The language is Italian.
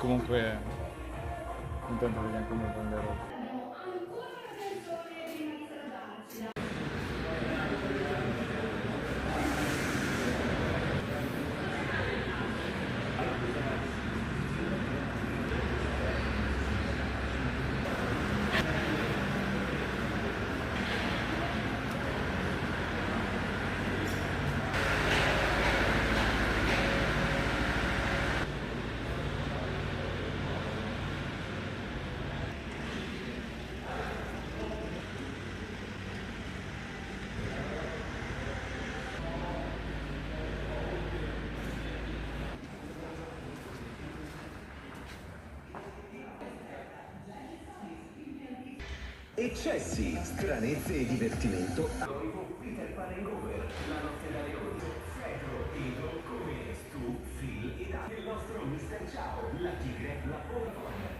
Comunque, intanto vediamo come prenderò. Eccessi, stranezze e divertimento. Peter Pan Hangover, la notte da leoni, Fedro, Pedro, come Stu, Phil e il nostro Mr. Ciao, la tigre, la bomba.